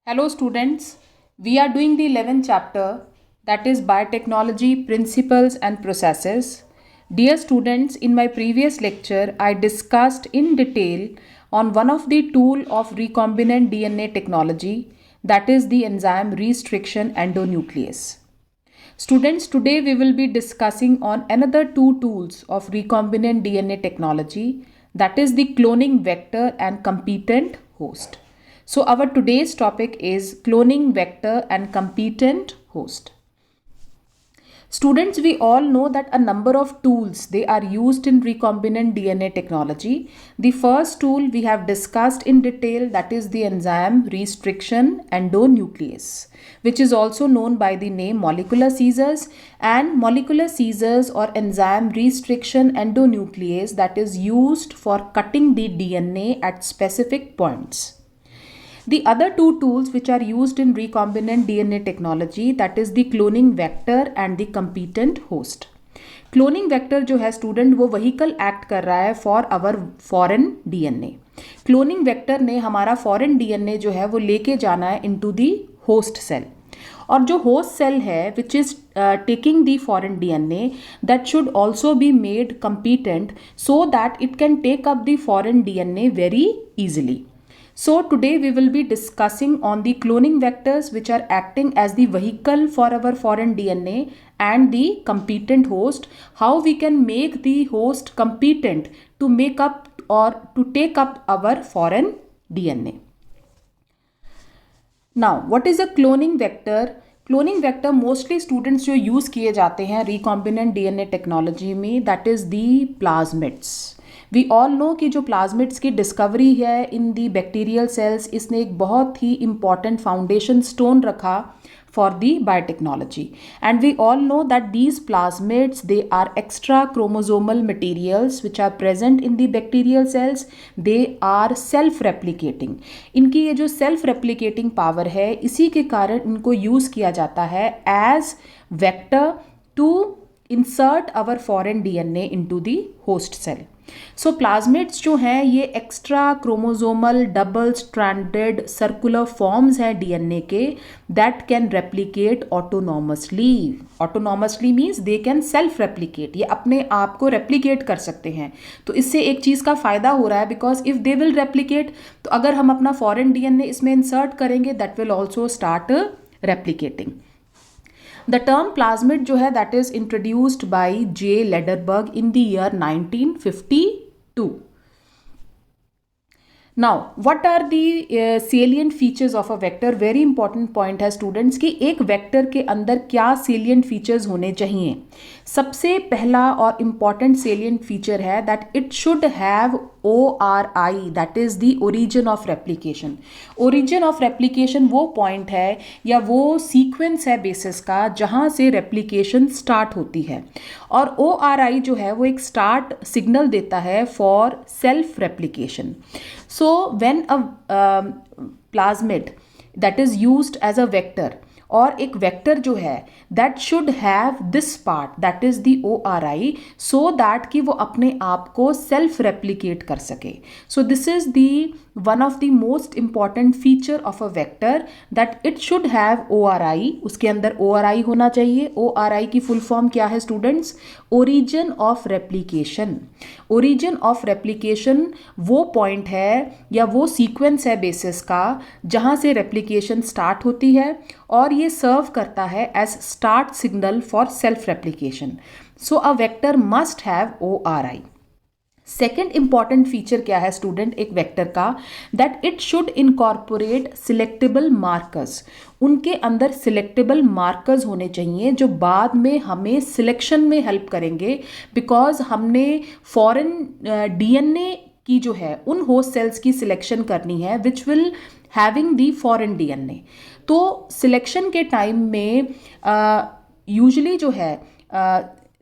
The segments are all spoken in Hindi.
Hello students, we are doing the 11th chapter, that is Biotechnology Principles and Processes. Dear students, in my previous lecture I discussed in detail on one of the tool of recombinant DNA technology, that is the enzyme restriction endonuclease. Students, today we will be discussing on another two tools of recombinant DNA technology, that is the cloning vector and competent host. So our today's topic is cloning vector and competent host. Students, we all know that a number of tools they are used in recombinant DNA technology. The first tool we have discussed in detail, that is the enzyme restriction endonuclease, which is also known by the name molecular scissors, and molecular scissors or enzyme restriction endonuclease that is used for cutting the DNA at specific points. The other two tools which are used in recombinant DNA technology, that is the cloning vector and the competent host. Cloning vector जो है स्टूडेंट वो व्हीकल एक्ट कर रहा है for our foreign DNA. Cloning vector ने हमारा फॉरेन डीएनए जो है वो लेके जाना है इनटू दी होस्ट सेल, और जो होस्ट सेल है which is taking the foreign DNA that should also be made competent so that it can take up the foreign DNA very easily. So today we will be discussing on the cloning vectors which are acting as the vehicle for our foreign DNA and the competent host, how we can make the host competent to make up or to take up our foreign DNA. Now what is a cloning vector? Cloning vector mostly students जो यूज़ किए जाते हैं रिकॉम्बिनेंट डीएनए टेक्नोलॉजी में, that is the plasmids. We all know कि जो प्लाज्मिड्स की डिस्कवरी है इन दी बैक्टीरियल सेल्स, इसने एक बहुत ही इंपॉर्टेंट फाउंडेशन स्टोन रखा for the biotechnology, and we all know that these plasmids they are extra chromosomal materials which are present in the bacterial cells. They are self replicating. इनकी ये जो self replicating power है, इसी के कारण इनको यूज़ किया जाता है as vector to insert our foreign DNA into the host cell. So plasmids जो हैं ये extra chromosomal double stranded circular forms हैं डीएनए के that can replicate autonomously. Autonomously means they can self replicate, ये अपने आप को रेप्लिकेट कर सकते हैं. तो इससे एक चीज़ का फ़ायदा हो रहा है, because if they will replicate तो अगर हम अपना फॉरेन डीएनए इसमें इंसर्ट करेंगे that will also start replicating. The term plasmid जो है that is introduced by J. Lederberg in the year 1952. Now what are the salient features of a vector? Very important point है students कि एक वेक्टर के अंदर क्या salient features होने चाहिए. सबसे पहला और important salient feature है that it should have ORI, that is the origin of replication. Origin of replication वो point है या वो sequence है basis का जहाँ से replication start होती है, और ORI जो है वो एक start signal देता है for self replication. So when a plasmid that is used as a vector, और एक वेक्टर जो है that should have this part that is the ORI, so that कि वो अपने आप को सेल्फ रेप्लिकेट कर सके. So this is the one of the most important feature of a vector that it should have ORI. उसके अंदर ORI होना चाहिए. ORI की फुल फॉर्म क्या है students? Origin of replication. Origin of replication वो पॉइंट है या वो सीक्वेंस है बेसिस का जहाँ से रेप्लिकेशन स्टार्ट होती है, और ये सर्व करता है as start signal for self replication. So a vector must have ORI. Second important feature क्या है स्टूडेंट एक वेक्टर का? That it should incorporate selectable markers. उनके अंदर सिलेक्टेबल मार्कर्स होने चाहिए जो बाद में हमें सिलेक्शन में हेल्प करेंगे, बिकॉज हमने फॉरेन डीएनए की जो है उन होस्ट सेल्स की सिलेक्शन करनी है which will having the foreign DNA. तो सिलेक्शन के टाइम में यूजुअली जो है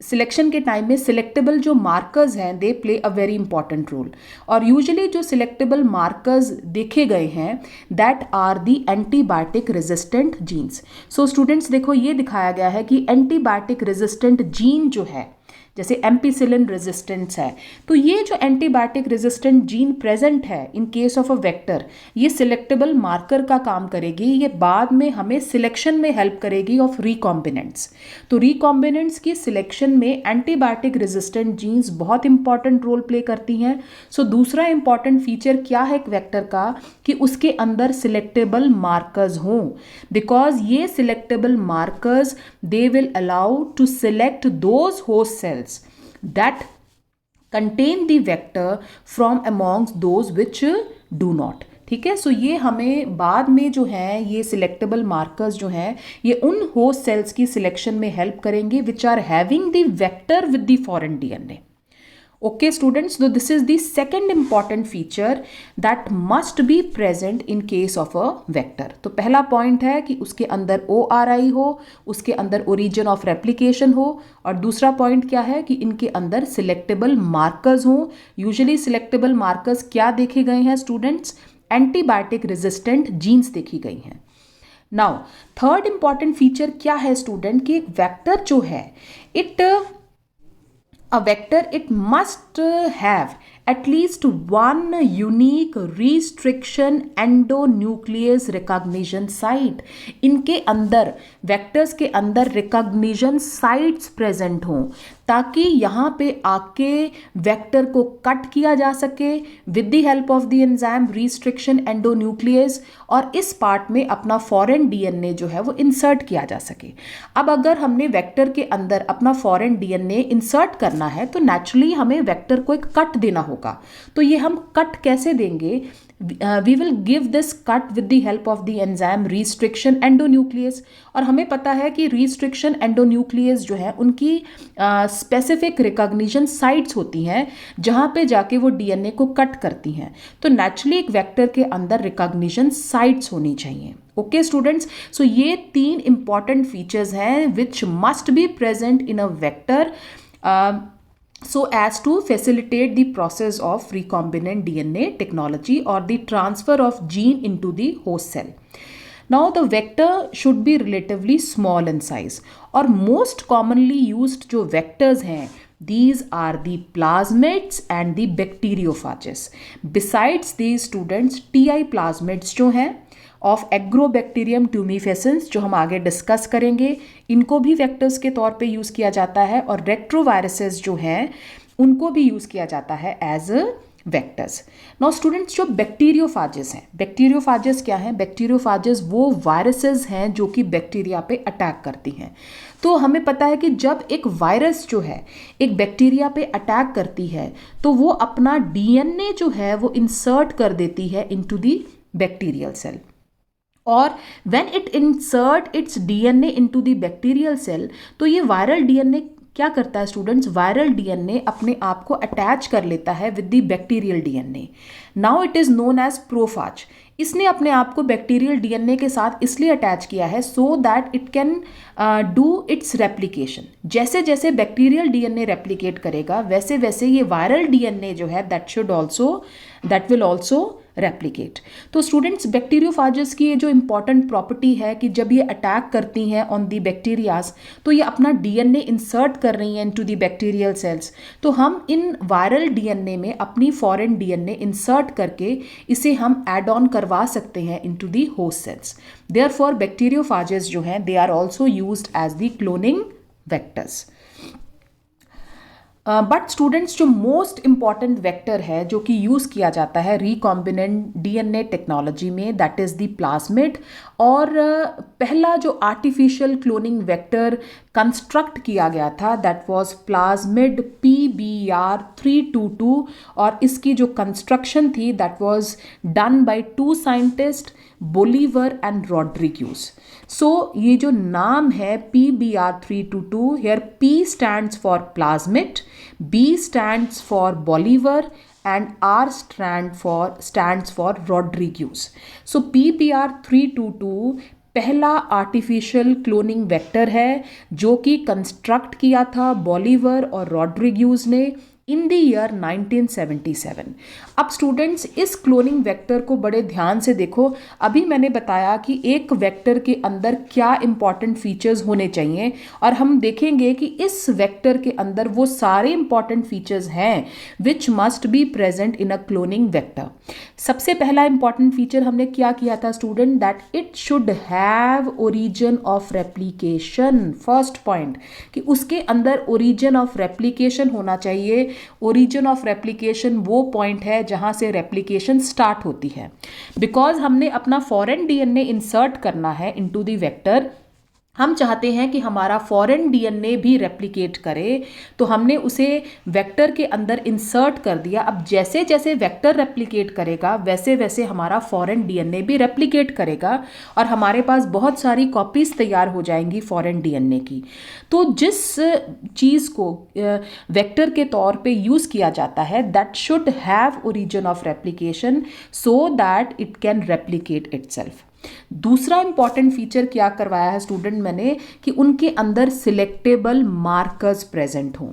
सिलेक्शन के टाइम में सिलेक्टेबल जो मार्कर्स हैं they play a very important role, और यूजुअली जो सिलेक्टेबल मार्कर्स देखे गए हैं that are the antibiotic resistant genes. So students देखो ये दिखाया गया है कि एंटीबायोटिक रेजिस्टेंट जीन जो है जैसे एम्पिसिलिन रेजिस्टेंस है, तो ये जो एंटीबायोटिक रेजिस्टेंट जीन प्रेजेंट है इन केस ऑफ अ वेक्टर, ये सिलेक्टेबल मार्कर का काम करेगी, ये बाद में हमें सिलेक्शन में हेल्प करेगी ऑफ रिकॉम्बिनेंट्स। तो रिकॉम्बिनेंट्स की सिलेक्शन में एंटीबायोटिक रेजिस्टेंट जीन्स बहुत इंपॉर्टेंट रोल प्ले करती हैं। सो दूसरा इंपॉर्टेंट फीचर क्या है एक वेक्टर का, कि उसके अंदर सिलेक्टेबल मार्कर्स हों, बिकॉज ये selectable markers they will allow to select those host cells that contain the vector from amongst those which do not। ठीक है, सो ये हमें बाद में जो है ये सिलेक्टेबल मार्कर्स जो हैं ये उन होस्ट सेल्स की सिलेक्शन में हेल्प करेंगे which are having the vector with the foreign DNA. Okay students, so this is the second important feature that must be present in case of a vector। तो पहला पॉइंट है कि उसके अंदर ORI हो, उसके अंदर ओरिजिन ऑफ रेप्लिकेशन हो, और दूसरा पॉइंट क्या है कि इनके अंदर सिलेक्टेबल मार्कर्स हो। यूजुअली सिलेक्टेबल मार्कर्स क्या देखे गए हैं स्टूडेंट्स, एंटीबायोटिक रेजिस्टेंट जीन्स देखी गई हैं। नाउ थर्ड इंपॉर्टेंट फीचर क्या है स्टूडेंट, कि एक वेक्टर जो है a vector it must have at least one unique restriction endonuclease recognition site। इनके अंदर वेक्टर्स के अंदर रिकॉग्निशन साइट्स प्रेजेंट हों, ताकि यहाँ पे आके वेक्टर को कट किया जा सके with the help of the enzyme restriction endonuclease, और इस पार्ट में अपना फॉरेन डीएनए जो है वो इंसर्ट किया जा सके। अब अगर हमने वेक्टर के अंदर अपना फॉरेन डीएनए इंसर्ट करना है तो नेचुरली हमें वेक्टर को एक कट देना होगा। तो ये हम कट कैसे देंगे, we will give this cut with the help of the enzyme restriction endonuclease. और हमें पता है कि रिस्ट्रिक्शन एंडोन्यूक्लियस जो है उनकी स्पेसिफिक रिकॉग्निशन साइट्स होती हैं जहाँ पे जाके वो डीएनए को कट करती हैं। तो नेचुरली एक वेक्टर के अंदर रिकॉग्निशन साइट्स होनी चाहिए। ओके स्टूडेंट्स, सो ये तीन इंपॉर्टेंट फीचर्स हैं which must be present in a vector so as to facilitate the process of recombinant DNA technology or the transfer of gene into the host cell। Now the vector should be relatively small in size, और most commonly used जो vectors हैं these are the plasmids and the bacteriophages। Besides these students TI plasmids जो हैं ऑफ एग्रोबैक्टीरियम ट्यूमिफेसेंस जो हम आगे डिस्कस करेंगे, इनको भी वेक्टर्स के तौर पे यूज़ किया जाता है, और रेट्रोवायरसेस जो हैं उनको भी यूज़ किया जाता है एज वेक्टर्स। नाउ स्टूडेंट्स, जो बैक्टीरियोफाजेस हैं, बैक्टीरियोफाजेस क्या हैं, बैक्टीरियोफाजेस वो वायरसेस हैं जो कि बैक्टीरिया पे अटैक करती हैं। तो हमें पता है कि जब एक वायरस जो है एक बैक्टीरिया पे अटैक करती है तो वो अपना डीएनए जो है वो इंसर्ट कर देती है इनटू द बैक्टीरियल सेल, और when it insert its DNA into the bacterial cell, तो ये वायरल डीएनए क्या करता है स्टूडेंट्स, वायरल डीएनए अपने आप को अटैच कर लेता है with the bacterial DNA. Now it is known as prophage. इसने अपने आप को बैक्टीरियल डीएनए के साथ इसलिए अटैच किया है so that it can do it's replication. जैसे जैसे बैक्टीरियल डीएनए रेप्लिकेट करेगा वैसे वैसे ये वायरल डीएनए जो है दैट विल ऑल्सो रेप्लिकेट। तो स्टूडेंट्स, बैक्टीरियोफाजेस की ये जो इंपॉर्टेंट प्रॉपर्टी है कि जब ये अटैक करती हैं ऑन दी बैक्टीरियाज तो ये अपना डीएनए इंसर्ट कर रही हैं इनटू दी बैक्टीरियल सेल्स। तो हम इन वायरल डीएनए में अपनी फॉरेन डीएनए इंसर्ट करके इसे हम एड ऑन करवा सकते हैं into the host cells. Therefore bacteriophages जो हैं they are also used as the cloning vectors. But students, जो मोस्ट इम्पॉर्टेंट वेक्टर है जो कि यूज़ किया जाता है रिकॉम्बिनेंट डीएनए टेक्नोलॉजी में, दैट इज़ द प्लाज्मिड। और पहला जो आर्टिफिशियल क्लोनिंग वेक्टर कंस्ट्रक्ट किया गया था दैट वाज प्लाज्मिड PBr322, और इसकी जो कंस्ट्रक्शन थी that was done by two scientist Bolivar and Rodriguez. So ये जो नाम है PBr322, here P stands for plasmid, B stands for Bolivar and R stands for Rodriguez। So PBr322 पहला आर्टिफिशियल क्लोनिंग वेक्टर है जो कि कंस्ट्रक्ट किया था बॉलीवर और रॉड्रिग्यूज ने इन द ईयर 1977। अब स्टूडेंट्स इस क्लोनिंग वेक्टर को बड़े ध्यान से देखो। अभी मैंने बताया कि एक वेक्टर के अंदर क्या इंपॉर्टेंट फीचर्स होने चाहिए, और हम देखेंगे कि इस वेक्टर के अंदर वो सारे इंपॉर्टेंट फीचर्स हैं which must be present in a cloning vector. सबसे पहला इंपॉर्टेंट फीचर हमने क्या किया था student, that it should have origin of replication. First point कि उसके अंदर ओरिजिन ऑफ रेप्लीकेशन होना चाहिए। ओरिजिन ऑफ रेप्लिकेशन वो पॉइंट है जहां से रेप्लिकेशन स्टार्ट होती है। बिकॉज हमने अपना फॉरेन डीएनए इंसर्ट करना है इनटू द वेक्टर, हम चाहते हैं कि हमारा फॉरेन डीएनए भी रेप्लिकेट करे, तो हमने उसे वेक्टर के अंदर इंसर्ट कर दिया। अब जैसे जैसे वेक्टर रेप्लिकेट करेगा वैसे वैसे हमारा फॉरेन डीएनए भी रेप्लिकेट करेगा, और हमारे पास बहुत सारी कॉपीज तैयार हो जाएंगी फॉरेन डीएनए की। तो जिस चीज़ को वेक्टर के तौर पे यूज़ किया जाता है, that should have origin of replication so that it can replicate itself. दूसरा इंपॉर्टेंट फीचर क्या करवाया है स्टूडेंट मैंने, कि उनके अंदर सिलेक्टेबल मार्कर्स प्रेजेंट हों।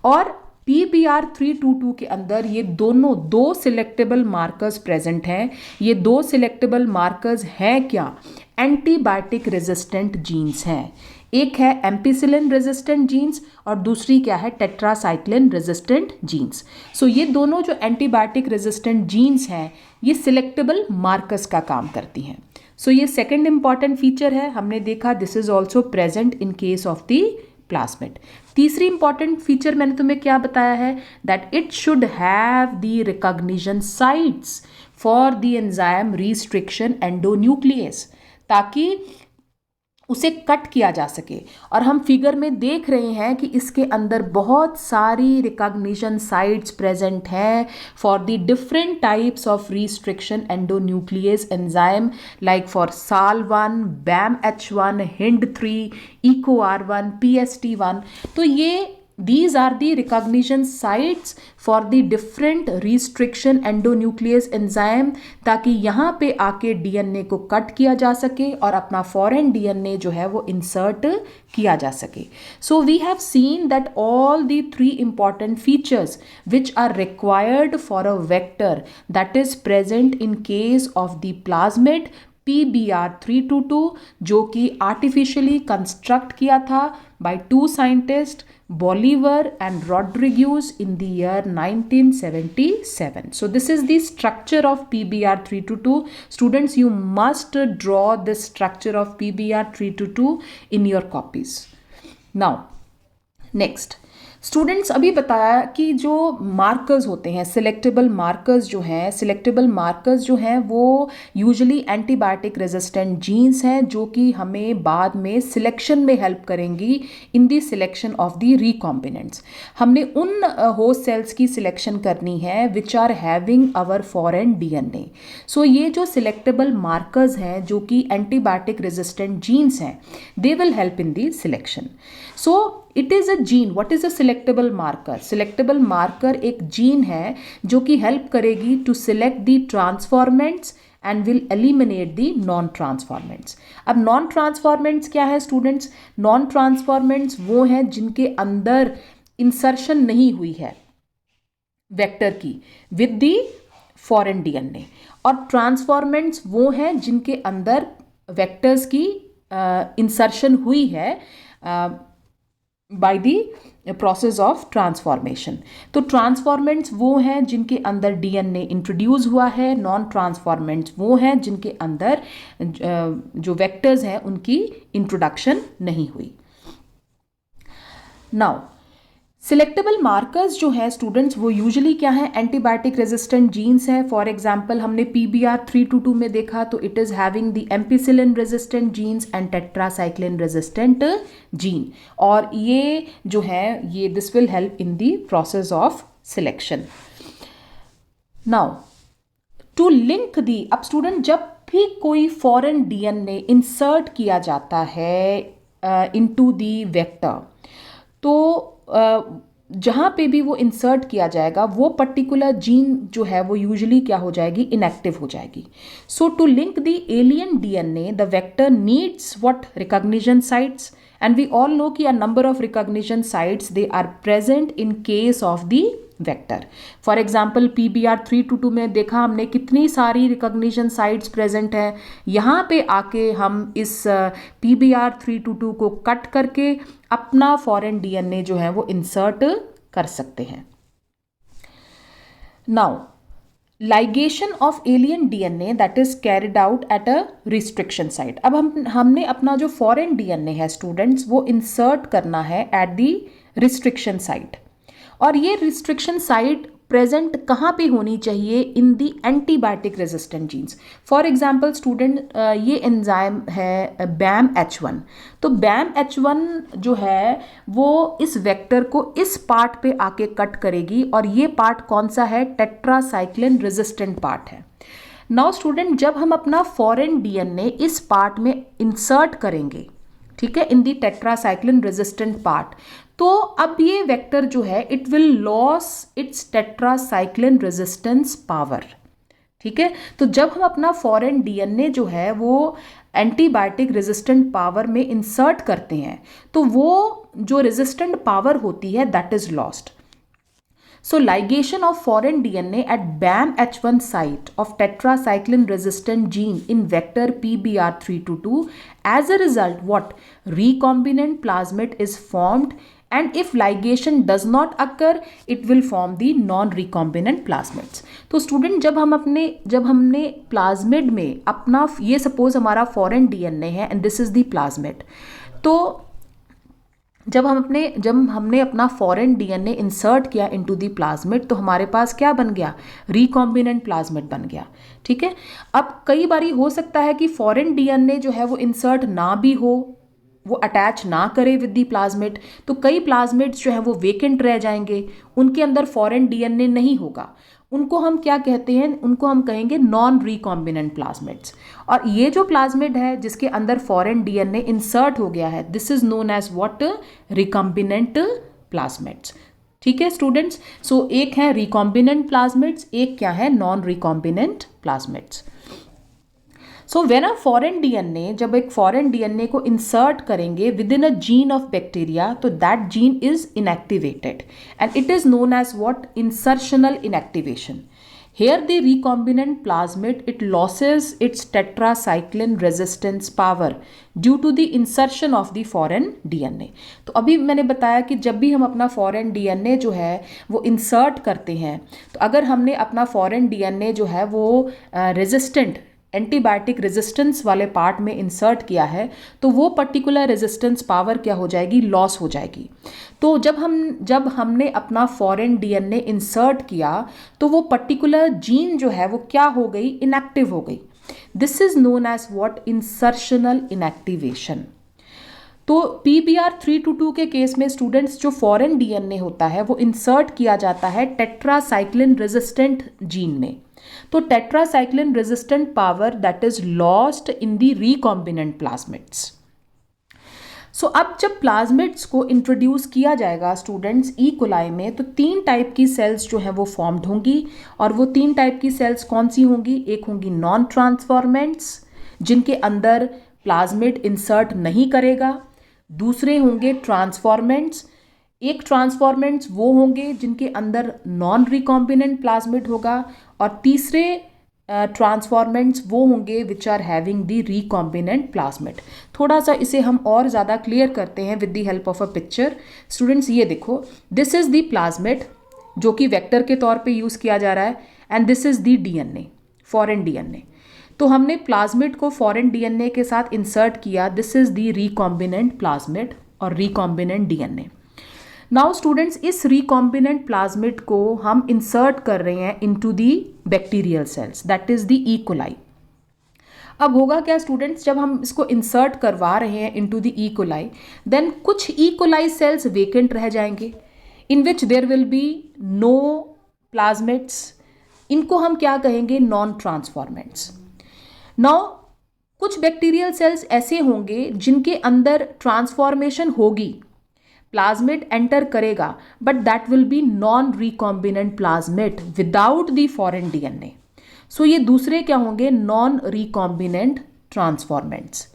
और PBR322 के अंदर ये दो सिलेक्टेबल मार्कर्स प्रेजेंट हैं। ये दो सिलेक्टेबल मार्कर्स हैं क्या, एंटीबायोटिक रेजिस्टेंट जीन्स हैं। एक है एम्पिसिलिन रेजिस्टेंट जीन्स और दूसरी क्या है, टेट्रासाइक्लिन रेजिस्टेंट जीन्स। सो ये दोनों जो एंटीबायोटिक रेजिस्टेंट जीन्स हैं ये सिलेक्टेबल मार्कर्स का काम करती हैं। सो ये सेकंड इंपॉर्टेंट फीचर है, हमने देखा this is also present in case of the plasmid. तीसरी इंपॉर्टेंट फीचर मैंने तुम्हें क्या बताया है, that it should have the recognition sites for the enzyme restriction endonuclease, ताकि उसे कट किया जा सके। और हम फिगर में देख रहे हैं कि इसके अंदर बहुत सारी रिकॉग्निशन साइट्स प्रेजेंट हैं for the different types of restriction endonuclease enzyme, like for SAL1, BAMH1, HIND3, EcoR1, PST1। तो ये these are the recognition sites for the different restriction endonuclease enzyme, ताकि यहाँ पे आके डीएनए को कट किया जा सके और अपना फॉरेन डीएनए जो है वो इंसर्ट किया जा सके। So we have seen that all the three important features which are required for a vector that is present in case of the plasmid PBR322, जो कि आर्टिफिशियली कंस्ट्रक्ट किया था by two scientist, Bolivar and Rodriguez, in the year 1977. So this is the structure of PBR322. Students, you must draw the structure of PBR322 in your copies. Now, next. Students अभी बताया कि जो मार्कर्स होते हैं, सिलेक्टेबल मार्कर्स जो हैं वो यूजुअली एंटीबायोटिक रेजिस्टेंट जीन्स हैं, जो कि हमें बाद में सिलेक्शन में हेल्प करेंगी in the selection of the recombinants. हमने उन होस्ट सेल्स की सिलेक्शन करनी है which are having our foreign DNA. So ये जो सिलेक्टेबल मार्कर्स हैं जो कि एंटीबायोटिक रेजिस्टेंट जीन्स हैं, they will help in the selection. So it is a gene. What is a selectable marker? Selectable marker एक जीन है जो कि हेल्प करेगी to select the transformants and will eliminate the non transformants. अब नॉन ट्रांसफॉर्मेंट्स क्या है स्टूडेंट्स? नॉन ट्रांसफॉर्मेंट्स वो हैं जिनके अंदर इंसर्शन नहीं हुई है वेक्टर की विद द फॉरेन डीएनए, और ट्रांसफॉर्मेंट्स वो हैं जिनके अंदर वेक्टर्स की इंसर्शन हुई है by the process of transformation. तो ट्रांसफॉर्मेंट्स वो हैं जिनके अंदर डीएनए इंट्रोड्यूस हुआ है, नॉन ट्रांसफॉर्मेंट्स वो हैं जिनके अंदर जो वेक्टर्स हैं उनकी इंट्रोडक्शन नहीं हुई। नाउ सिलेक्टेबल मार्कर्स जो हैं स्टूडेंट्स वो यूजुअली क्या है, एंटीबायोटिक रेजिस्टेंट जीन्स हैं। फॉर एग्जांपल हमने PBR322 में देखा तो it is having the ampicillin resistant genes and tetracycline resistant gene, और ये जो है ये this will help in the process of selection. Now to link the, अब स्टूडेंट जब भी कोई फॉरेन डीएनए इंसर्ट किया जाता है इनटू दी वेक्टर, तो जहाँ पे भी वो इंसर्ट किया जाएगा वो पर्टिकुलर जीन जो है वो यूजुअली क्या हो जाएगी, इनएक्टिव हो जाएगी। So to link the alien DNA the vector needs what, recognition sites and we all know कि a number of recognition sites they are present in case of the vector. For example PBR322 में देखा हमने कितनी सारी रिकॉग्निशन साइट्स प्रेजेंट हैं. यहाँ पे आके हम इस PBR322 को कट करके अपना फॉरेन DNA जो है वो इंसर्ट कर सकते हैं. Now ligation of alien DNA that is carried out at a restriction site. अब हमने अपना जो फॉरेन DNA है स्टूडेंट्स वो इंसर्ट करना है एट दी रिस्ट्रिक्शन साइट. और ये रिस्ट्रिक्शन साइट प्रेजेंट कहाँ पे होनी चाहिए? In the antibiotic resistant genes. For example student, ये एंजाइम है BAMH1. तो BAMH1 जो है वो इस वेक्टर को इस पार्ट पे आके कट करेगी, और ये पार्ट कौन सा है? टेट्रासाइक्लिन रेजिस्टेंट पार्ट है. नाउ स्टूडेंट, जब हम अपना फॉरेन DNA इस पार्ट में इंसर्ट करेंगे, ठीक है, इन दी टेट्रासाइक्लिन रेजिस्टेंट पार्ट, तो अब ये वेक्टर जो है it will loss it's tetracycline resistance power. ठीक है, तो जब हम अपना फॉरेन DNA जो है वो एंटीबायोटिक रेजिस्टेंट पावर में इंसर्ट करते हैं, तो वो जो रेजिस्टेंट पावर होती है that is lost. So ligation of foreign DNA at BAMH1 site of tetracycline resistant gene in vector PBR322, as a result what? Recombinant plasmid is formed, and if ligation does not occur it will form the non-recombinant plasmids. तो स्टूडेंट, जब हमने प्लाज्मिड में अपना, ये सपोज हमारा फॉरेन DNA है and this is the plasmid, तो जब हमने अपना फॉरेन DNA इंसर्ट किया इनटू द प्लाज्मिड, तो हमारे पास क्या बन गया? रिकॉम्बिनेंट प्लाज्मिड बन गया. ठीक है, अब कई बारी हो सकता है कि फॉरेन DNA जो है वो इंसर्ट ना भी हो, वो अटैच ना करे विद दी प्लाज्मिड, तो कई प्लाज्मिड्स जो है वो वेकेंट रह जाएंगे, उनके अंदर फॉरेन DNA नहीं होगा. उनको हम क्या कहते हैं? उनको हम कहेंगे नॉन रिकॉम्बिनेंट प्लाज्मिड्स. और ये जो प्लाज्मिड है जिसके अंदर फॉरेन DNA इंसर्ट हो गया है, this is known as what? Recombinant plasmids. ठीक है स्टूडेंट्स, सो एक है रिकॉम्बिनेंट प्लाज्मिड्स, एक क्या है? Non recombinant plasmids. So when a foreign DNA, जब एक फॉरेन DNA को इंसर्ट करेंगे within a gene of bacteria, तो that gene is inactivated and it is known as what? Insertional inactivation. Here the recombinant plasmid it loses its tetracycline resistance power due to the insertion of the foreign DNA. तो अभी मैंने बताया कि जब भी हम अपना फॉरेन DNA जो है वो इंसर्ट करते हैं, तो अगर हमने अपना फॉरेन DNA जो है वो रेजिस्टेंट एंटीबायोटिक रेजिस्टेंस वाले पार्ट में इंसर्ट किया है, तो वो पर्टिकुलर रेजिस्टेंस पावर क्या हो जाएगी? लॉस हो जाएगी. तो जब हमने अपना फॉरेन DNA इंसर्ट किया, तो वो पर्टिकुलर जीन जो है वो क्या हो गई? इनएक्टिव हो गई. This is known as what? Insertional inactivation. तो PBR322 के केस में स्टूडेंट्स, जो फॉरेन DNA होता है वो इंसर्ट किया जाता है टेट्रासाइक्लिन रेजिस्टेंट जीन में. तो tetracycline resistant power that is lost in the recombinant plasmids. So अब जब प्लाज्मिड्स को इंट्रोड्यूस किया जाएगा स्टूडेंट्स ई कोलाई में, तो 3 टाइप की सेल्स जो है वो फॉर्म्ड होंगी. और वो 3 टाइप की सेल्स कौन सी होंगी? एक होंगी नॉन ट्रांसफॉर्मेंट्स, जिनके अंदर प्लाज्मिड इंसर्ट नहीं करेगा. दूसरे होंगे ट्रांसफॉर्मेंट्स. एक ट्रांसफॉर्मेंट्स वो होंगे जिनके अंदर नॉन रिकॉम्बिनेंट प्लाज्मिड होगा. और तीसरे ट्रांसफॉर्मेंट्स वो होंगे which are having the recombinant plasmid. थोड़ा सा इसे हम और ज़्यादा क्लियर करते हैं with the help of a picture. Students ये देखो, दिस इज़ द प्लाज्मिड जो कि वेक्टर के तौर पे यूज़ किया जा रहा है, and this is the DNA, foreign DNA. तो हमने प्लाज्मिड को फॉरेन DNA के साथ इंसर्ट किया. This is the recombinant plasmid और रिकॉम्बिनेंट DNA. नाउ स्टूडेंट्स, इस रिकॉम्बिनेंट प्लाज्मिड को हम इंसर्ट कर रहे हैं into the bacterial cells, that is the E coli. अब होगा क्या स्टूडेंट्स, जब हम इसको इंसर्ट करवा रहे हैं into the E coli, then कुछ ई कोलाई सेल्स वेकेंट रह जाएंगे in which there will be no plasmids. इनको हम क्या कहेंगे? Non transformants. नाउ कुछ बैक्टीरियल सेल्स ऐसे होंगे जिनके अंदर ट्रांसफॉर्मेशन होगी, प्लाज्मिड एंटर करेगा, but that will be non recombinant plasmid without the foreign DNA. So ये दूसरे क्या होंगे? Non recombinant transformants.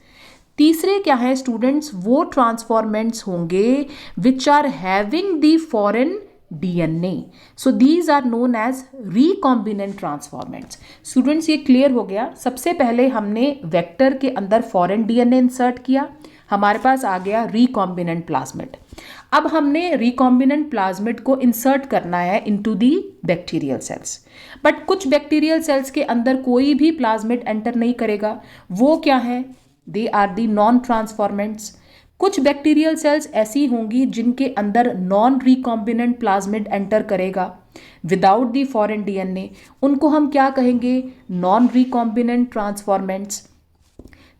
तीसरे क्या है स्टूडेंट्स, वो ट्रांसफॉर्मेंट्स होंगे which are having the foreign DNA, so these are known as recombinant transformants. Students ये क्लियर हो गया। सबसे पहले हमने वेक्टर के अंदर फॉरेन डीएनए इंसर्ट किया, हमारे पास आ गया रिकॉम्बिनेंट प्लाज्मिड। अब हमने रिकॉम्बिनेंट प्लाज्मिड को इंसर्ट करना है into the bacterial cells, but कुछ बैक्टीरियल सेल्स के अंदर कोई भी प्लाज्मिड एंटर नहीं करेगा, वो क्या है, they are the non transformants. कुछ बैक्टीरियल सेल्स ऐसी होंगी जिनके अंदर नॉन रिकॉम्बिनेंट प्लाज्मिड एंटर करेगा विदाउट दी फॉरेन डीएनए, उनको हम क्या कहेंगे, नॉन रिकॉम्बिनेंट ट्रांसफॉर्मेंट्स।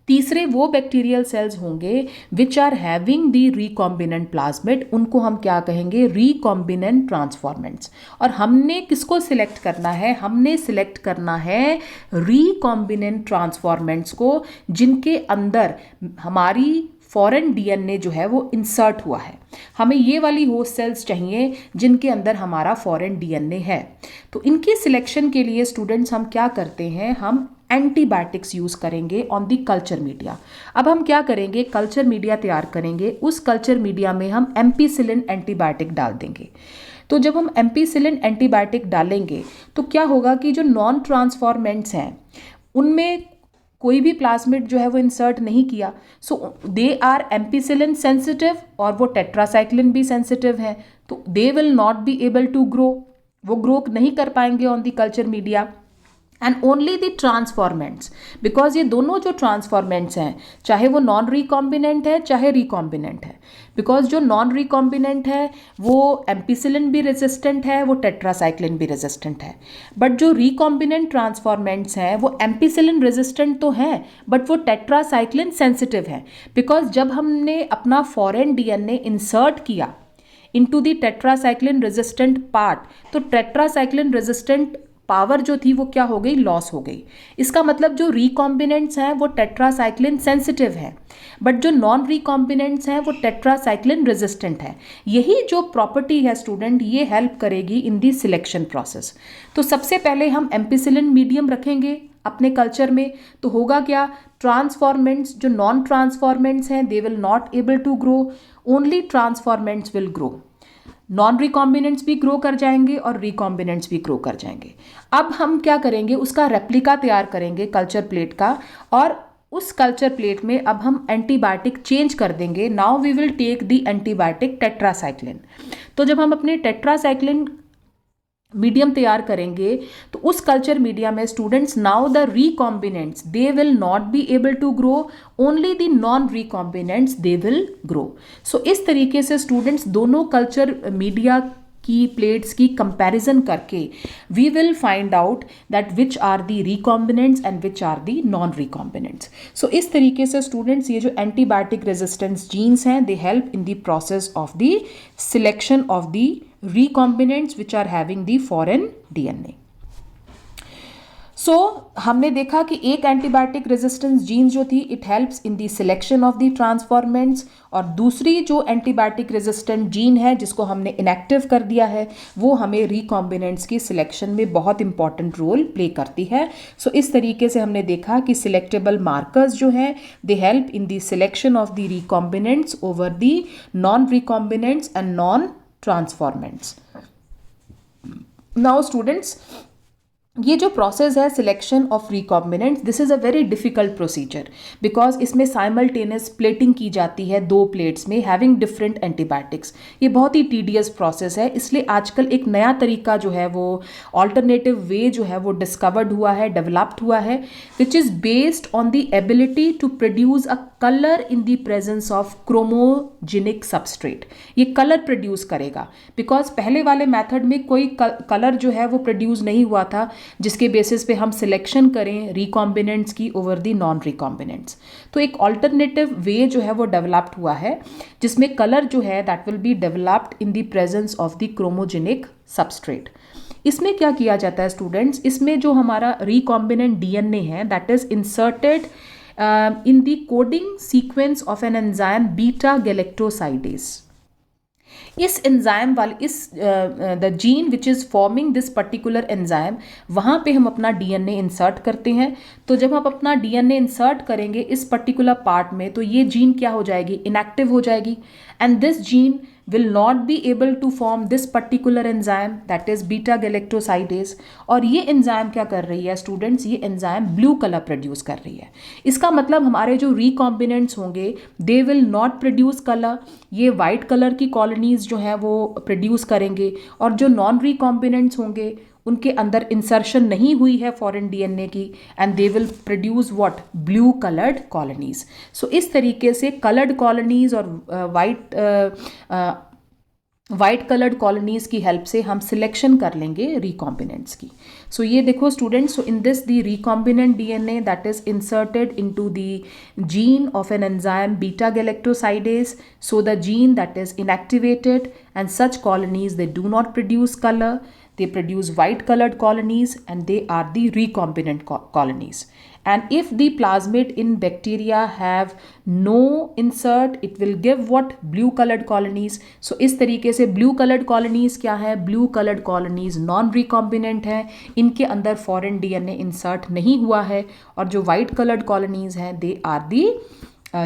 तीसरे वो बैक्टीरियल सेल्स होंगे which are having the recombinant plasmid, उनको हम क्या कहेंगे, रिकॉम्बिनेंट ट्रांसफॉर्मेंट्स। और हमने किसको सिलेक्ट करना है, हमने सिलेक्ट करना है रिकॉम्बिनेंट ट्रांसफॉर्मेंट्स को जिनके अंदर हमारी फॉरेन डीएनए जो है वो इंसर्ट हुआ है। हमें ये वाली होस्ट सेल्स चाहिए जिनके अंदर हमारा फॉरेन डीएनए है। तो इनकी सिलेक्शन के लिए स्टूडेंट्स हम क्या करते हैं, हम एंटीबायोटिक्स यूज़ करेंगे ऑन दी कल्चर मीडिया। अब हम क्या करेंगे, कल्चर मीडिया तैयार करेंगे, उस कल्चर मीडिया में हम एम्पीसिलिन एंटीबायोटिक डाल देंगे। तो जब हम एम्पीसिलिन एंटीबायोटिक डालेंगे तो क्या होगा कि जो नॉन ट्रांसफॉर्मेंट्स हैं उनमें कोई भी प्लाज्मिड जो है वो इंसर्ट नहीं किया, so they are ampicillin sensitive और वो टेट्रासाइक्लिन भी सेंसिटिव है, तो they will not be able to grow, वो ग्रो नहीं कर पाएंगे on the culture media. And only the transformants, because ये दोनों जो ट्रांसफॉर्मेंट्स हैं चाहे वो नॉन रिकॉम्बिनेंट है चाहे रिकॉम्बिनेंट है, बिकॉज जो नॉन रिकॉम्बिनेंट है वो एम्पीसिलिन भी रेजिस्टेंट है, वो टेट्रासाइक्लिन भी रेजिस्टेंट है, बट जो रिकॉम्बिनेंट ट्रांसफॉर्मेंट्स हैं वो एम्पीसिलिन रेजिस्टेंट तो हैं बट वो टेट्रासाइक्लिन सेंसिटिव है, बिकॉज जब हमने अपना फॉरेन डीएनए इंसर्ट किया into the tetracycline resistant part, तो टेट्रासाइक्लिन रेजिस्टेंट पावर जो थी वो क्या हो गई, लॉस हो गई। इसका मतलब जो रिकॉम्बिनेंट्स हैं वो टेट्रासाइक्लिन सेंसिटिव है, बट जो नॉन रिकॉम्बिनेंट्स हैं वो टेट्रासाइक्लिन रेजिस्टेंट है। यही जो प्रॉपर्टी है स्टूडेंट, ये हेल्प करेगी इन दी सिलेक्शन प्रोसेस। तो सबसे पहले हम एम्पीसिलिन मीडियम रखेंगे अपने कल्चर में, तो होगा क्या, ट्रांसफॉर्मेंट्स जो नॉन ट्रांसफॉर्मेंट्स हैं they will not able to grow, only transformants will grow. Non recombinants भी ग्रो कर जाएंगे और रिकॉम्बिनेंट्स भी ग्रो कर जाएंगे। अब हम क्या करेंगे, उसका रेप्लिका तैयार करेंगे कल्चर प्लेट का, और उस कल्चर प्लेट में अब हम एंटीबायोटिक चेंज कर देंगे। Now we will take the antibiotic tetracycline. तो जब हम अपने टेट्रासाइक्लिन मीडियम तैयार करेंगे तो उस कल्चर मीडिया में students now the recombinants they will not be able to grow, only the non recombinants they will grow. So इस तरीके से स्टूडेंट्स दोनों कल्चर मीडिया की प्लेट्स की कंपैरिजन करके we will find out that which are the recombinants and which are the non recombinants. So इस तरीके से स्टूडेंट्स ये जो एंटीबायोटिक रेजिस्टेंस जीन्स हैं they help in the process of the selection of the recombinants which are having the foreign DNA. सो हमने देखा कि एक एंटीबायोटिक रेजिस्टेंस जीन जो थी it helps in the selection of the transformants, और दूसरी जो एंटीबायोटिक रेजिस्टेंट जीन है जिसको हमने इनएक्टिव कर दिया है वो हमें रिकॉम्बिनेंट्स की सिलेक्शन में बहुत इंपॉर्टेंट रोल प्ले करती है। सो इस तरीके से हमने देखा कि सिलेक्टेबल मार्कर्स जो हैं they help in the selection of the recombinants over the non recombinants and non transformants. Now students, ये जो प्रोसेस है selection of recombinants, this is a very difficult procedure because इसमें साइमल्टेनियस प्लेटिंग की जाती है दो प्लेट्स में हैविंग डिफरेंट एंटीबायोटिक्स। ये बहुत ही टीडियस प्रोसेस है, इसलिए आजकल एक नया तरीका जो है वो ऑल्टरनेटिव वे जो है वो डिस्कवर्ड हुआ है, डेवलप्ड हुआ है, which is based on the ability to produce a colour in the presence of chromogenic substrate. ये कलर प्रोड्यूस करेगा बिकॉज पहले वाले मेथड में कोई कलर जो है वो प्रोड्यूस नहीं हुआ था जिसके बेसिस पे हम सिलेक्शन करें रिकॉम्बिनेंट्स की ओवर दी नॉन रिकॉम्बिनेंट्स। तो एक ऑल्टरनेटिव वे जो है वो डेवलप्ड हुआ है जिसमें कलर जो है that will be developed in the presence of the chromogenic substrate. इसमें क्या किया जाता है स्टूडेंट्स, इसमें जो हमारा रिकॉम्बिनेंट डीएनए है that is inserted in the coding sequence of an enzyme beta galactosidase. इस एंजाइम वाले इस the gene which is forming this particular enzyme, वहाँ पे हम अपना डीएनए इंसर्ट करते हैं। तो जब हम अपना डीएनए इंसर्ट करेंगे इस पर्टिकुलर पार्ट में, तो ये जीन क्या हो जाएगी, इनएक्टिव हो जाएगी, and this gene will not be able to form this particular enzyme, that is beta galactosidase। और ये एंजाइम क्या कर रही है स्टूडेंट्स, ये एंजाइम ब्लू कलर प्रोड्यूस कर रही है। इसका मतलब हमारे जो रिकॉम्बिनेंट्स होंगे दे विल नॉट प्रोड्यूस कलर, ये वाइट कलर की कॉलोनीज जो हैं वो प्रोड्यूस करेंगे, और जो नॉन रिकॉम्बिनेंट्स होंगे उनके अंदर इंसर्शन नहीं हुई है फॉरेन डीएनए की, and they will produce what, blue coloured colonies. So इस तरीके से कलर्ड कॉलोनीज और वाइट कलर्ड कॉलोनीज की हेल्प से हम सिलेक्शन कर लेंगे रिकॉम्बिनेंट्स की। सो ये देखो students, so in this the recombinant DNA that is inserted into the gene of an enzyme beta galactosidase, so the gene that is inactivated, and such colonies they do not produce color, they produce white colored colonies, and they are the recombinant colonies. And if the plasmid in bacteria have no insert, it will give what, blue colored colonies। so इस तरीके से blue colored colonies क्या है, blue colored colonies non recombinant है, इनके अंदर foreign DNA insert नहीं हुआ है, और जो white colored colonies हैं they are the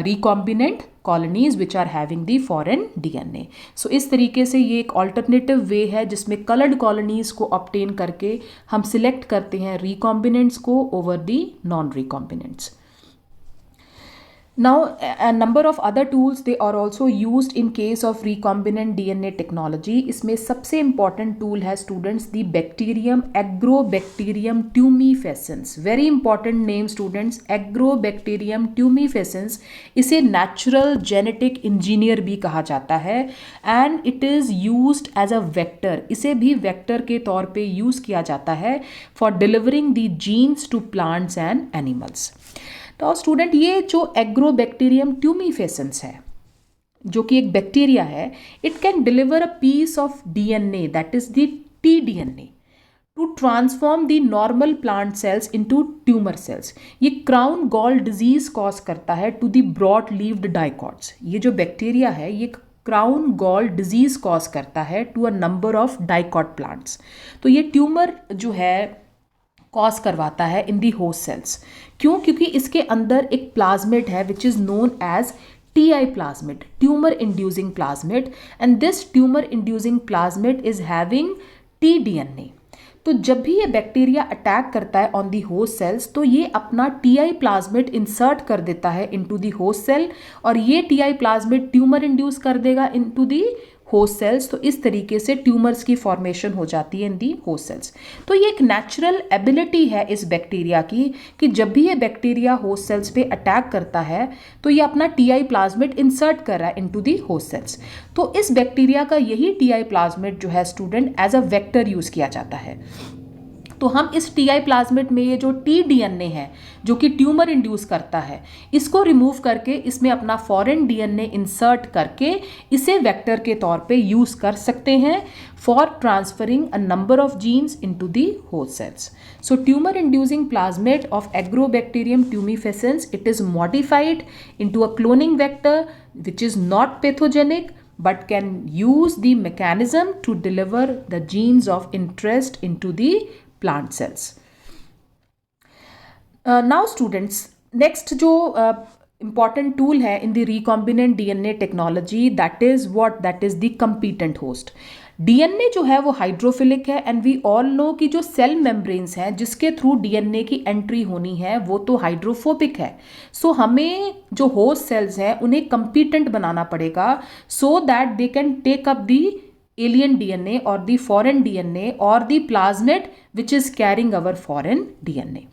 recombinant colonies which are having the foreign DNA। so इस तरीके से ये एक alternative way है जिसमें colored colonies को obtain करके हम select करते हैं recombinants को over the non recombinants। Now a number of other tools they are also used in case of recombinant DNA technology। इसमें सबसे important tool है students the bacterium Agrobacterium tumefaciens। very important name students, Agrobacterium tumefaciens। इसे natural genetic engineer भी कहा जाता है, and it is used as a vector। इसे भी vector के तौर पे use किया जाता है for delivering the genes to plants and animals। तो स्टूडेंट ये जो एग्रोबैक्टीरियम ट्यूमीफेसेंस है जो कि एक बैक्टीरिया है, it can deliver a piece of DNA that is the T DNA to transform the normal plant cells into tumour cells. ये क्राउन गॉल डिजीज कॉज करता है to the broad leaved dicots. ये जो बैक्टीरिया है ये क्राउन गॉल डिजीज कॉज करता है to a number of dicot plants. तो ये ट्यूमर जो है कॉज करवाता है इन दी होस्ट सेल्स। क्यों? क्योंकि इसके अंदर एक प्लाज्मिड है which is known as TI plasmid, tumor inducing plasmid, and this tumor inducing plasmid is having tDNA। तो जब भी ये बैक्टीरिया अटैक करता है ऑन दी होस्ट सेल्स तो ये अपना TI प्लाज्मिड इंसर्ट कर देता है इनटू दी होस्ट सेल, और ये TI प्लाज्मिड ट्यूमर इंड्यूस कर देगा इनटू दी होस्ट सेल्स। तो इस तरीके से ट्यूमर्स की फॉर्मेशन हो जाती है इन दी होस्ट सेल्स। तो ये एक नेचुरल एबिलिटी है इस बैक्टीरिया की कि जब भी ये बैक्टीरिया होस्ट सेल्स पे अटैक करता है तो ये अपना TI प्लाज्मिड इंसर्ट कर रहा है इनटू दी होस्ट सेल्स। तो इस बैक्टीरिया का यही TI प्लाज्मिड जो है student as a vector use किया जाता है। तो हम इस TI प्लाज्मिड में ये जो tDNA है जो कि ट्यूमर इंड्यूस करता है, इसको रिमूव करके इसमें अपना फॉरेन DNA इंसर्ट करके इसे वेक्टर के तौर पे यूज कर सकते हैं for transferring a number of genes into the host cells. So tumour inducing plasmid of Agrobacterium tumefaciens, it is modified into a cloning vector which is not pathogenic but can use the mechanism to deliver the genes of interest into the plant cells। Now students, next जो important tool है in the recombinant DNA technology, that is what, that is the competent host। DNA जो है वो हाइड्रोफिलिक है, एंड वी ऑल नो कि जो सेल मेम्ब्रेन्स हैं जिसके थ्रू डीएनए की एंट्री होनी है वो तो हाइड्रोफोबिक है। सो हमें जो होस्ट सेल्स हैं उन्हें कंपीटेंट बनाना पड़ेगा so that they can take up the alien DNA और दी फॉरेन डीएनए और the plasmid which is carrying our foreign DNA.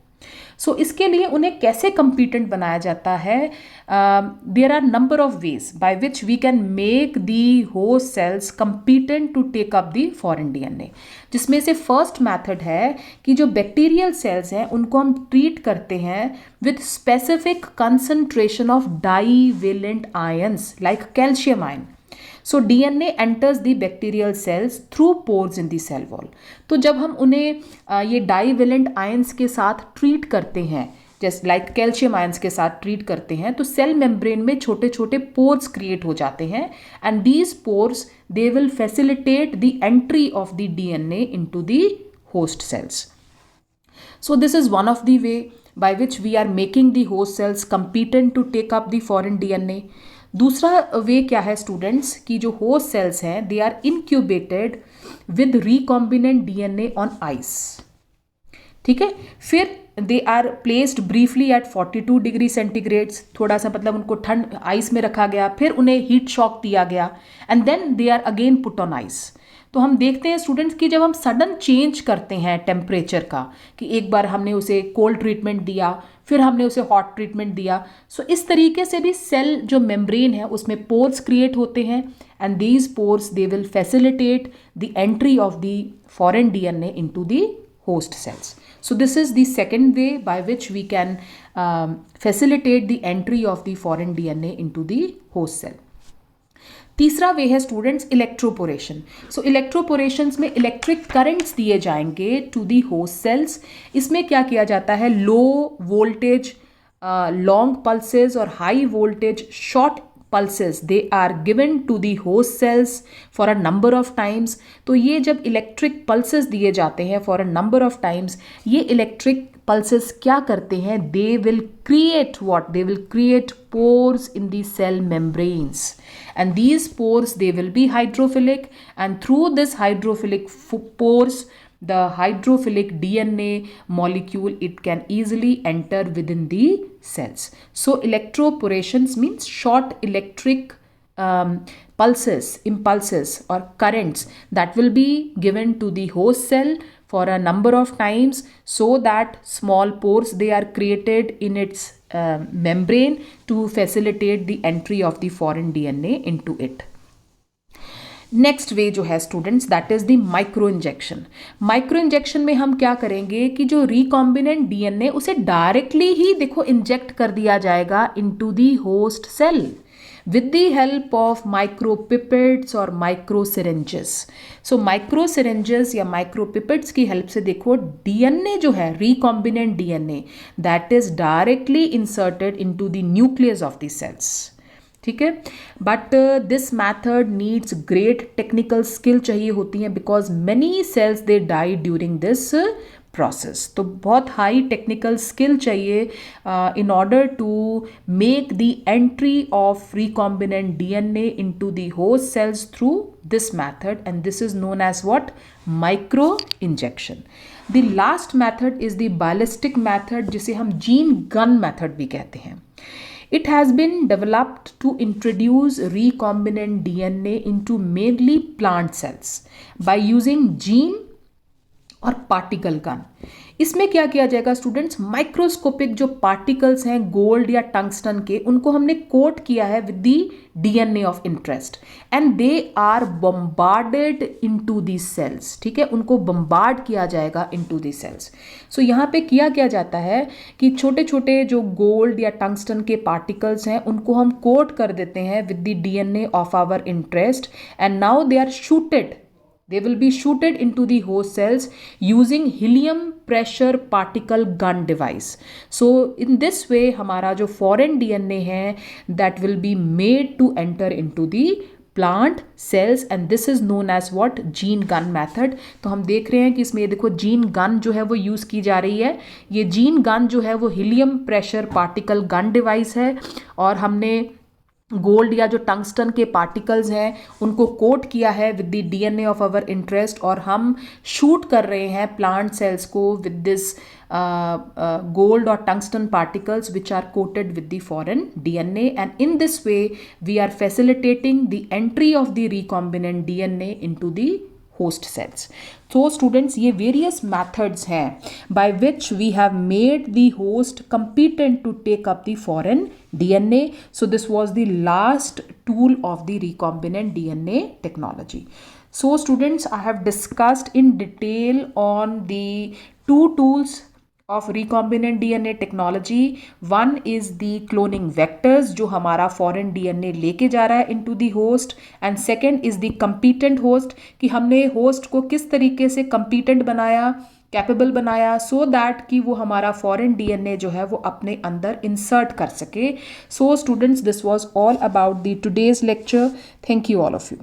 So इसके लिए उन्हें कैसे कंपीटेंट बनाया जाता है? There are number of ways by which we can make the host cells competent to take up the foreign DNA, जिसमें से फर्स्ट मेथड है कि जो बैक्टीरियल सेल्स हैं उनको हम ट्रीट करते हैं with specific concentration of divalent ions like calcium ion. So DNA enters the bacterial cells through pores in the cell wall। तो जब हम उन्हें ये डाईवेलेंट आयंस के साथ ट्रीट करते हैं जैसे लाइक कैल्शियम आयंस के साथ ट्रीट करते हैं, तो सेल मेम्ब्रेन में छोटे छोटे पोर्स क्रिएट हो जाते हैं and these pores they will facilitate the entry of the DNA into the host sales. So this is one of the way by which we are making the host cells competent to take up the foreign DNA. दूसरा वे क्या है स्टूडेंट्स कि जो होस्ट सेल्स हैं they are incubated with recombinant DNA on ice. ठीक है, फिर they are placed briefly at 42 degree centigrades, थोड़ा सा मतलब उनको ठंड आइस में रखा गया, फिर उन्हें हीट शॉक दिया गया and then they are again put on ice. तो हम देखते हैं स्टूडेंट्स कि जब हम सडन चेंज करते हैं टेम्परेचर का, कि एक बार हमने उसे कोल्ड ट्रीटमेंट दिया, फिर हमने उसे हॉट ट्रीटमेंट दिया, सो इस तरीके से भी सेल जो मेम्ब्रेन है उसमें पोर्स क्रिएट होते हैं and these pores they will facilitate the entry of the foreign DNA into the host cells. So this is the second way by which we can facilitate the entry of the foreign DNA into the host cell. तीसरा वे है स्टूडेंट्स इलेक्ट्रोपोरेशन. सो इलेक्ट्रोपोरेशंस में इलेक्ट्रिक करंट्स दिए जाएंगे टू दी होस्ट सेल्स. इसमें क्या किया जाता है, लो वोल्टेज लॉन्ग पल्सेस और high voltage short pulses they are given to the host cells for a number of times. तो ये जब इलेक्ट्रिक पल्सेस दिए जाते हैं for a number of times, ये इलेक्ट्रिक pulses क्या करते हैं, they will create what? They will create pores in the cell membranes and these pores they will be hydrophilic and through this hydrophilic pores the hydrophilic DNA molecule it can easily enter within the cells. So electroporations means short electric pulses, impulses or currents that will be given to the host cell for a number of times so that small pores they are created in its membrane to facilitate the entry of the foreign DNA into it. Next way जो है students that is the micro injection. Micro injection में हम क्या करेंगे कि जो रिकॉम्बिनेंट डीएनए उसे डायरेक्टली ही देखो इंजेक्ट कर दिया जाएगा into the host cell with the help of micropipettes और micro syringes. So micro syringes या micropipettes की हेल्प से देखो DNA जो है recombinant DNA that is directly inserted into the nucleus of the cells. ठीक है, but this method needs great technical skill चाहिए होती है because many cells they die during this process. तो बहुत हाई टेक्निकल स्किल चाहिए in order to make the entry of recombinant DNA into the host cells through this method and this is known as what, micro injection. The last method is the ballistic method जिसे हम जीन गन मैथड भी कहते हैं. It has been developed to introduce recombinant DNA into mainly plant cells by using gene और पार्टिकल गन. इसमें क्या किया जाएगा स्टूडेंट्स, माइक्रोस्कोपिक जो पार्टिकल्स हैं गोल्ड या टंगस्टन के उनको हमने कोट किया है with the DNA of interest and they are bombarded into the cells. ठीक है, उनको बम्बार्ड किया जाएगा इनटू दी सेल्स. सो यहाँ पे किया जाता है कि छोटे छोटे जो गोल्ड या टंगस्टन के पार्टिकल्स हैं उनको हम कोट कर देते हैं with the DNA of our interest and now they are shooted. They will be shooted into the host cells using helium pressure particle gun device. So in this way हमारा जो foreign DNA है that will be made to enter into the plant cells and this is known as what, gene gun method. तो हम देख रहे हैं कि इसमें देखो जीन गन जो है वो यूज़ की जा रही है. ये जीन गन जो है वो helium pressure particle gun device है और हमने गोल्ड या जो टंगस्टन के पार्टिकल्स हैं उनको कोट किया है with the DNA of our interest और हम शूट कर रहे हैं प्लांट सेल्स को with this gold or tungsten particles which are coated with the foreign DNA and in this way we are facilitating the entry of the recombinant DNA into the host cells. So students ये various methods हैं by which we have made the host competent to take up the foreign DNA. So this was the last tool of the recombinant DNA technology. So students, I have discussed in detail on the two tools of recombinant DNA technology. One is the cloning vectors जो हमारा foreign DNA लेके जा रहा है into the host and second is the competent host कि हमने host को किस तरीके से competent बनाया कैपेबल बनाया सो दैट कि वो हमारा फॉरेन डीएनए जो है वो अपने अंदर इंसर्ट कर सके. So students, this was all about the today's lecture. Thank you all of you.